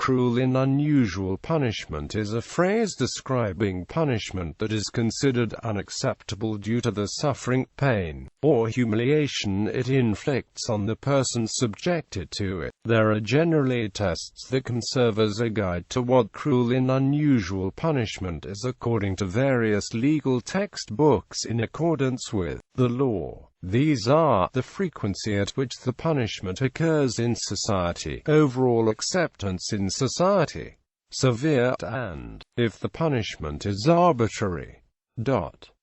cruel and unusual punishment is a phrase describing punishment that is considered unacceptable due to the suffering, pain, or humiliation it inflicts on the person subjected to it. There are generally tests that can serve as a guide to what cruel and unusual punishment is according to various legal textbooks in accordance with the law. These are the frequency at which the punishment occurs in society, overall acceptance in society, severe, and if the punishment is arbitrary.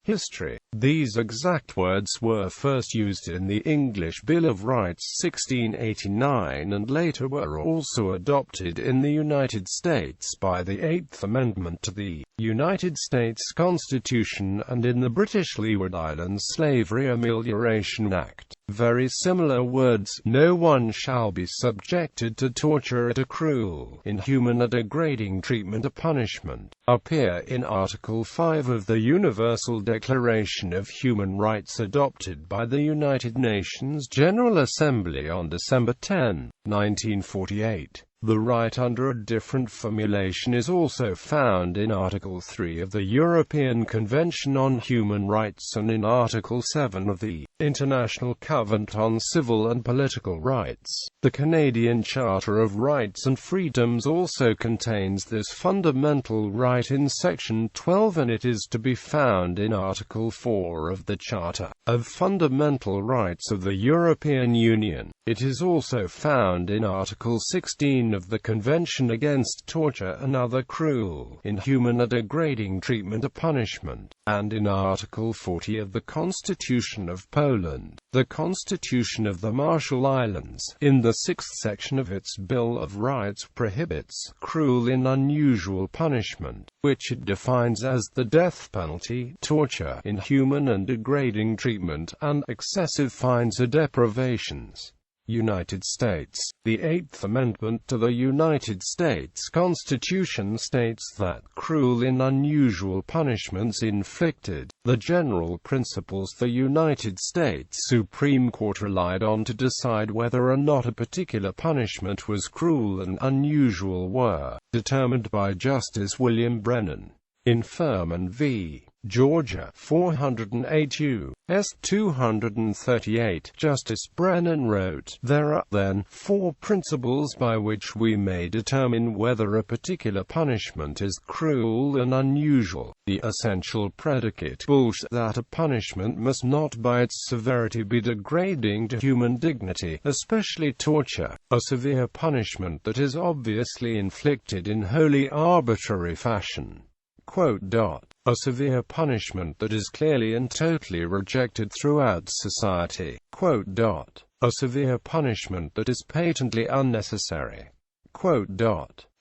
History. These exact words were first used in the English Bill of Rights 1689 and later were also adopted in the United States by the 8th Amendment to the United States Constitution and in the British Leeward Islands Slavery Amelioration Act. Very similar words, "No one shall be subjected to torture or to cruel, inhuman or degrading treatment or punishment," appear in Article 5 of the Universal Declaration of Human Rights adopted by the United Nations General Assembly on December 10, 1948. The right under a different formulation is also found in Article 3 of the European Convention on Human Rights and in Article 7 of the International Covenant on Civil and Political Rights. The Canadian Charter of Rights and Freedoms also contains this fundamental right in Section 12 and it is to be found in Article 4 of the Charter of Fundamental Rights of the European Union. It is also found in Article 16 of the Convention Against Torture and Other Cruel, Inhuman or Degrading Treatment or Punishment, and in Article 40 of the Constitution of Poland. The Constitution of the Marshall Islands, in the 6th section of its Bill of Rights, prohibits cruel and unusual punishment, which it defines as the death penalty, torture, inhuman and degrading treatment, and excessive fines or deprivations. United States. The 8th Amendment to the United States Constitution states that cruel and unusual punishments inflicted, the general principles the United States Supreme Court relied on to decide whether or not a particular punishment was cruel and unusual were determined by Justice William Brennan. In Furman v. Georgia, 408 U.S. 238, Justice Brennan wrote, "There are, then, four principles by which we may determine whether a particular punishment is cruel and unusual. The essential predicate that a punishment must not by its severity be degrading to human dignity, especially torture, a severe punishment that is obviously inflicted in wholly arbitrary fashion. A severe punishment that is clearly and totally rejected throughout society. A severe punishment that is patently unnecessary.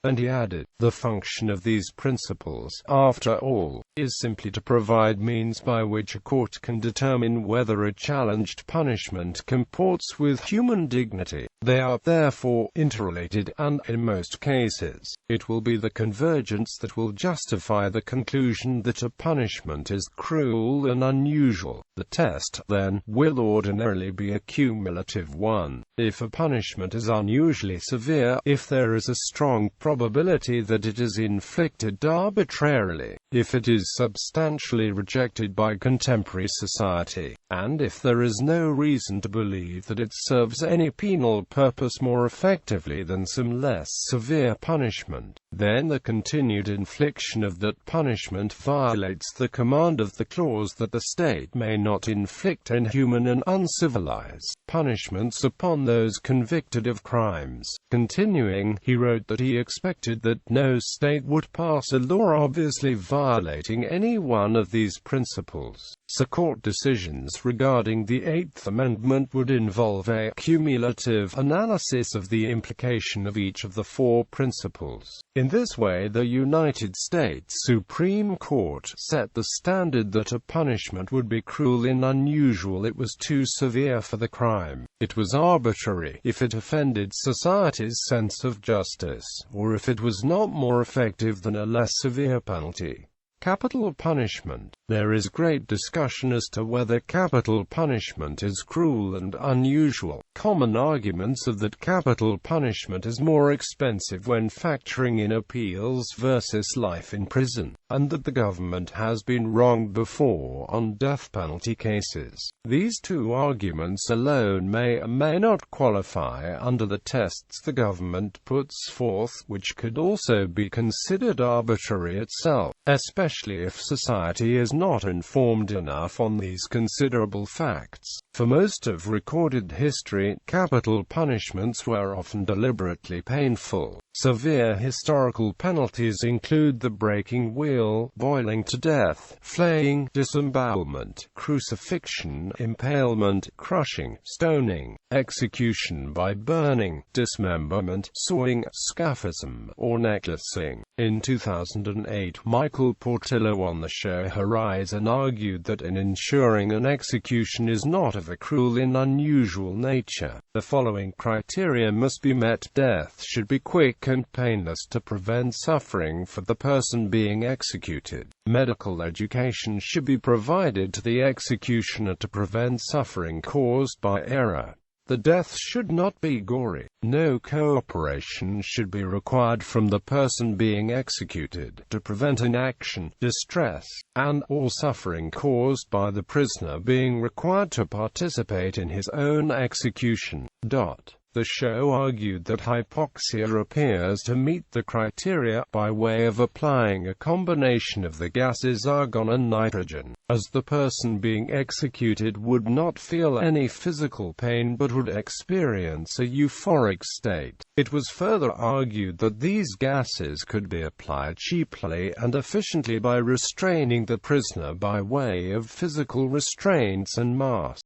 And he added, the function of these principles, after all, is simply to provide means by which a court can determine whether a challenged punishment comports with human dignity. They are, therefore, interrelated, and, in most cases, it will be the convergence that will justify the conclusion that a punishment is cruel and unusual. The test, then, will ordinarily be a cumulative one. If a punishment is unusually severe, if there is a strong probability that it is inflicted arbitrarily, if it is substantially rejected by contemporary society, and if there is no reason to believe that it serves any penal purpose more effectively than some less severe punishment, then the continued infliction of that punishment violates the command of the clause that the state may not inflict inhuman and uncivilized punishments upon those convicted of crimes. Continuing, he wrote that he expected that no state would pass a law obviously violating any one of these principles. So court decisions regarding the 8th Amendment would involve a cumulative analysis of the implication of each of the four principles. In this way, the United States Supreme Court set the standard that a punishment would be cruel and unusual if it was too severe for the crime. It was arbitrary if it offended society's sense of justice, or if it was not more effective than a less severe penalty. Capital punishment. There is great discussion as to whether capital punishment is cruel and unusual. Common arguments are that capital punishment is more expensive when factoring in appeals versus life in prison, and that the government has been wronged before on death penalty cases. These two arguments alone may or may not qualify under the tests the government puts forth, which could also be considered arbitrary itself, especially if society is not informed enough on these considerable facts. For most of recorded history, capital punishments were often deliberately painful. Severe historical penalties include the breaking wheel, boiling to death, flaying, disembowelment, crucifixion, impalement, crushing, stoning, execution by burning, dismemberment, sawing, scaphism, or necklacing. In 2008, Michael Portillo on the show Horizon argued that in ensuring an execution is not of a cruel and unusual nature, the following criteria must be met. Death should be quick and painless to prevent suffering for the person being executed. Medical education should be provided to the executioner to prevent suffering caused by error. The death should not be gory. No cooperation should be required from the person being executed to prevent inaction, distress, and/or suffering caused by the prisoner being required to participate in his own execution. The show argued that hypoxia appears to meet the criteria by way of applying a combination of the gases argon and nitrogen, as the person being executed would not feel any physical pain but would experience a euphoric state. It was further argued that these gases could be applied cheaply and efficiently by restraining the prisoner by way of physical restraints and masks.